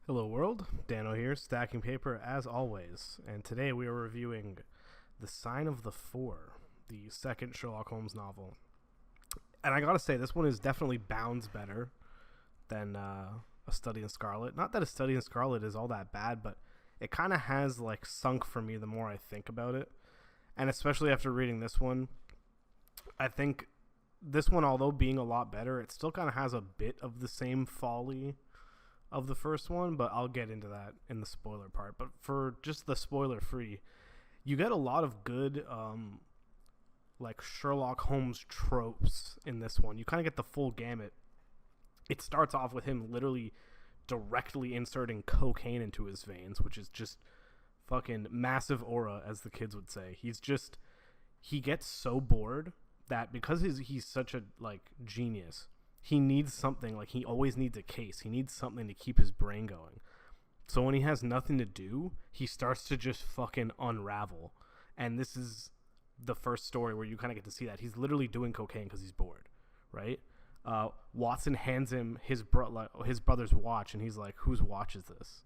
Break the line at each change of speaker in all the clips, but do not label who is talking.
Hello world, Dano here, stacking paper as always, and today we are reviewing The Sign of the Four, the second Sherlock Holmes novel. And I gotta say, this one is definitely bounds better than A Study in Scarlet. Not that A Study in Scarlet is all that bad, but it kind of has like sunk for me the more I think about it. And especially after reading this one, I think this one, although being a lot better, it still kind of has a bit of the same folly of the first one, but I'll get into that in the spoiler part. But for just the spoiler free, you get a lot of good like Sherlock Holmes tropes in this one. You kind of get the full gamut. It starts off with him literally directly inserting cocaine into his veins, which is just fucking massive aura, as the kids would say. He gets so bored that because he's such a like genius, he needs something. Like, he always needs a case. He needs something to keep his brain going. So when he has nothing to do, he starts to just fucking unravel. And this is the first story where you kind of get to see that. He's literally doing cocaine because he's bored, right? Watson hands him his brother's watch, and he's like, whose watch is this?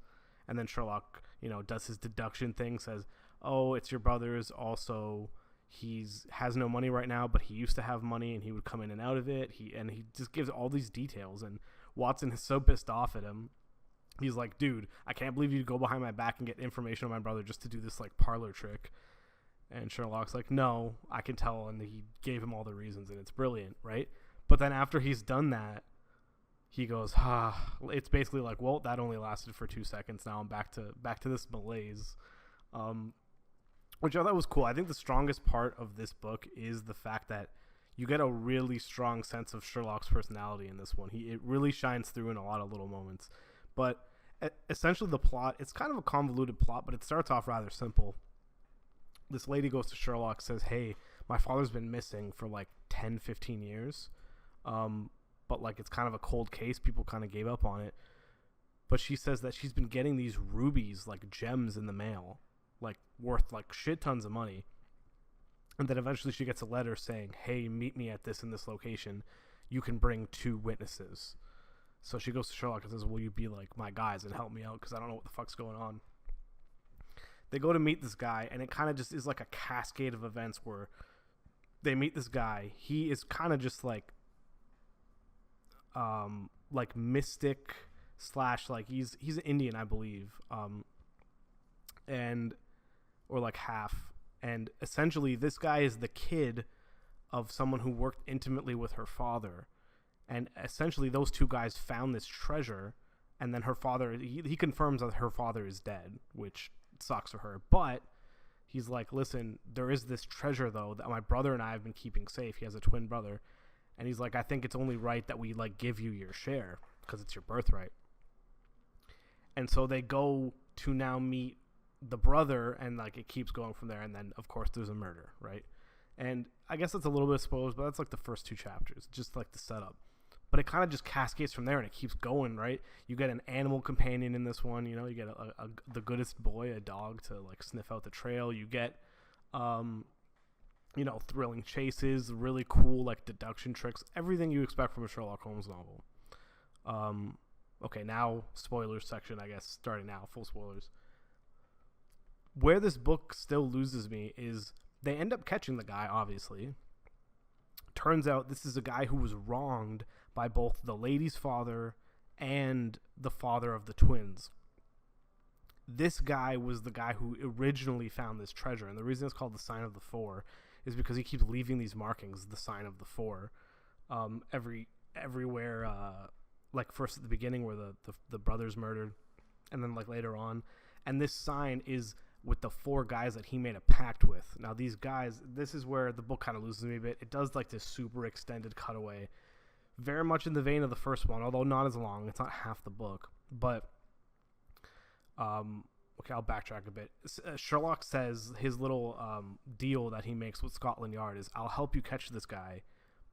And then Sherlock, does his deduction thing, says, oh, it's your brother's. Also, he has no money right now, but he used to have money, and he would come in and out of it. He just gives all these details, and Watson is so pissed off at him. He's like, dude, I can't believe you'd go behind my back and get information on my brother just to do this like parlor trick. And Sherlock's like, no, I can tell, and he gave him all the reasons, and it's brilliant, right? But then after he's done that, he goes, it's basically like, well, that only lasted for 2 seconds. Now I'm back to this malaise. Which I thought was cool. I think the strongest part of this book is the fact that you get a really strong sense of Sherlock's personality in this one. It really shines through in a lot of little moments. But essentially the plot, it's kind of a convoluted plot, but it starts off rather simple. This lady goes to Sherlock, says, hey, my father's been missing for like 10, 15 years. But like, it's kind of a cold case. People kind of gave up on it. But she says that she's been getting these rubies, like gems, in the mail, like worth like shit tons of money. And then eventually she gets a letter saying, hey, meet me at this in this location. You can bring 2 witnesses. So she goes to Sherlock and says, will you be like my guys and help me out, because I don't know what the fuck's going on. They go to meet this guy, and it kind of just is like a cascade of events where they meet this guy. He is kind of just like mystic / like he's an Indian, I believe, and or like half. And essentially this guy is the kid of someone who worked intimately with her father, and essentially those 2 guys found this treasure, and then her father, he confirms that her father is dead, which sucks for her. But he's like, listen, there is this treasure though that my brother and I have been keeping safe. He has a twin brother, and he's like, I think it's only right that we like give you your share because it's your birthright. And so they go to now meet the brother, and like it keeps going from there. And then of course there's a murder, right? And I guess that's a little bit exposed, but that's like the first 2 chapters, just like the setup. But it kind of just cascades from there, and it keeps going, right? You get an animal companion in this one. You get the goodest boy, a dog, to like sniff out the trail. You get, thrilling chases, really cool like deduction tricks, everything you expect from a Sherlock Holmes novel. Okay, now spoilers section, I guess, starting now, full spoilers. Where this book still loses me is they end up catching the guy, obviously. Turns out this is a guy who was wronged by both the lady's father and the father of the twins. This guy was the guy who originally found this treasure, and the reason it's called the Sign of the Four is because he keeps leaving these markings, the Sign of the Four, everywhere. Like first at the beginning where the brother's murdered, and then like later on, and this sign is with the 4 guys that he made a pact with. Now these guys, this is where the book kind of loses me a bit. It does like this super extended cutaway, very much in the vein of the first one, although not as long. It's not half the book. But okay, I'll backtrack a bit. Sherlock says his little deal that he makes with Scotland Yard is, I'll help you catch this guy,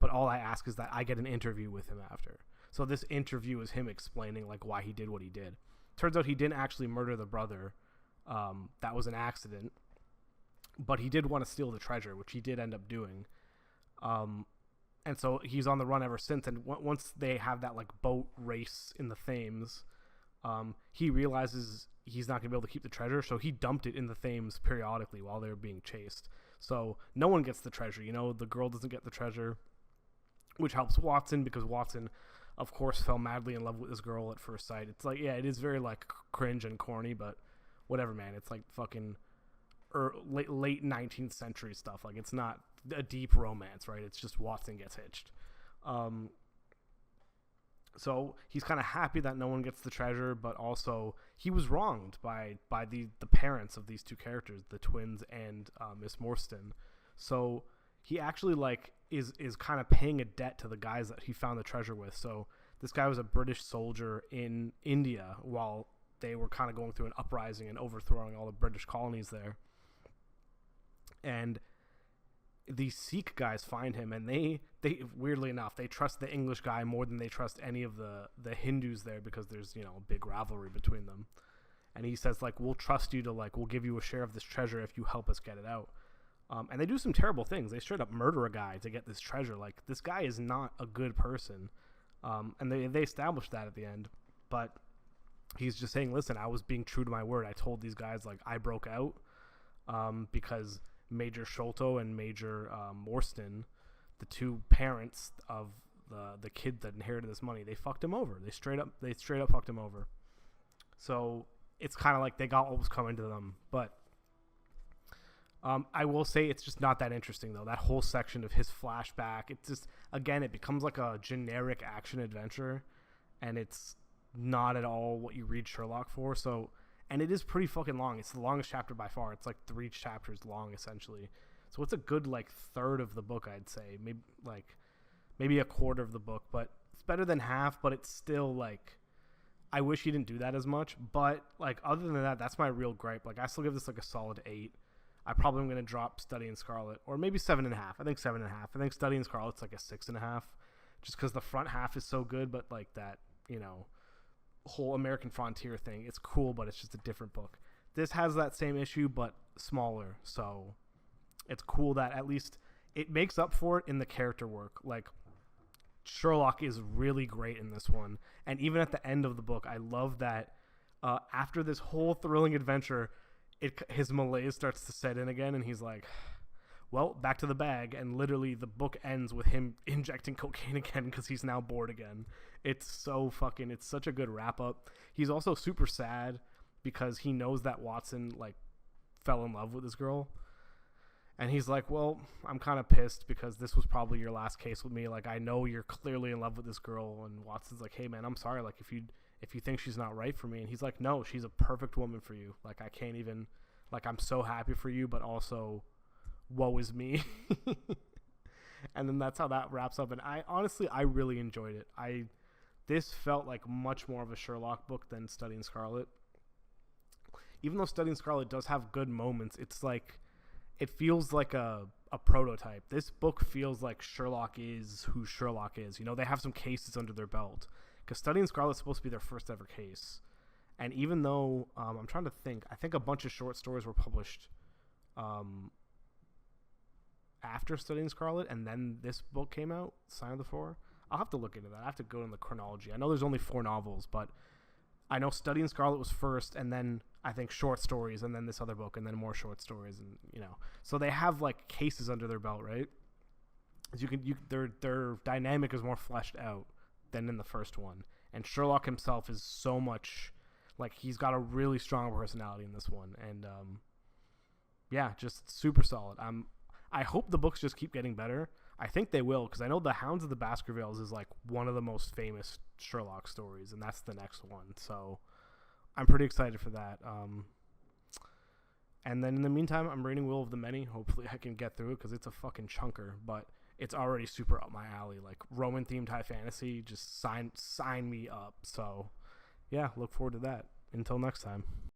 but all I ask is that I get an interview with him after. So this interview is him explaining like why he did what he did. Turns out he didn't actually murder the brother. That was an accident. But he did want to steal the treasure, which he did end up doing. And so he's on the run ever since. And once they have that like boat race in the Thames, he realizes he's not going to be able to keep the treasure, so he dumped it in the Thames periodically while they were being chased. So no one gets the treasure. The girl doesn't get the treasure, which helps Watson because Watson, of course, fell madly in love with this girl at first sight. It's like, yeah, it is very like cringe and corny, but whatever, man. It's like fucking late 19th century stuff. Like, it's not a deep romance, right? It's just Watson gets hitched. So he's kind of happy that no one gets the treasure, but also he was wronged by the parents of these two characters, the twins and Miss Morstan. So he actually like is kind of paying a debt to the guys that he found the treasure with. So this guy was a British soldier in India while they were kind of going through an uprising and overthrowing all the British colonies there. And these Sikh guys find him, and they weirdly enough, they trust the English guy more than they trust any of the Hindus there, because there's, a big rivalry between them. And he says, like, we'll trust you to, like, we'll give you a share of this treasure if you help us get it out. And they do some terrible things. They straight up murder a guy to get this treasure. Like, this guy is not a good person. And they establish that at the end. But he's just saying, listen, I was being true to my word. I told these guys, like, I broke out because Major Sholto and Major Morstan, the two parents of the kid that inherited this money, they fucked him over. They straight up fucked him over. So it's kind of like they got what was coming to them. But I will say it's just not that interesting, though. That whole section of his flashback, it's just, again, it becomes like a generic action adventure, and it's not at all what you read Sherlock for. So, and it is pretty fucking long. It's the longest chapter by far. It's like 3 chapters long, essentially. So it's a good, like, third of the book, I'd say. Maybe a quarter of the book. But it's better than half, but it's still, like, I wish he didn't do that as much. But, like, other than that, that's my real gripe. Like, I still give this, like, a solid 8. I probably am going to drop Study in Scarlet. Or maybe 7.5. I think 7.5. I think Study in Scarlet's, like, a 6.5. Just because the front half is so good, but, like, that, whole American Frontier thing, it's cool, but it's just a different book. This has that same issue but smaller, so it's cool that at least it makes up for it in the character work. Like, Sherlock is really great in this one, and even at the end of the book, I love that after this whole thrilling adventure, his malaise starts to set in again, and he's like, well, back to the bag, and literally the book ends with him injecting cocaine again because he's now bored again. It's such a good wrap up. He's also super sad because he knows that Watson, like, fell in love with this girl. And he's like, well, I'm kind of pissed because this was probably your last case with me. Like, I know you're clearly in love with this girl. And Watson's like, hey, man, I'm sorry. Like, if you think she's not right for me. And he's like, no, she's a perfect woman for you. Like, I can't even, like, I'm so happy for you, but also, woe is me. And then that's how that wraps up. And I really enjoyed it. This felt like much more of a Sherlock book than Study in Scarlet. Even though Study in Scarlet does have good moments, it's like, it feels like a prototype. This book feels like Sherlock is who Sherlock is. They have some cases under their belt. Because Study in Scarlet's supposed to be their first ever case. And even though, I'm trying to think, I think a bunch of short stories were published after Study in Scarlet, and then this book came out, Sign of the Four. I'll have to look into that. I have to go in the chronology. I know there's only 4 novels, but I know Study in Scarlet was first, and then I think short stories, and then this other book, and then more short stories, and so they have like cases under their belt, right? As their dynamic is more fleshed out than in the first one, and Sherlock himself is so much like, he's got a really strong personality in this one, and yeah, just super solid. I hope the books just keep getting better. I think they will, because I know The Hounds of the Baskervilles is like one of the most famous Sherlock stories, and that's the next one. So I'm pretty excited for that. And then in the meantime, I'm reading Will of the Many. Hopefully I can get through it, because it's a fucking chunker, but it's already super up my alley. Like, Roman-themed high fantasy, just sign me up. So yeah, look forward to that. Until next time.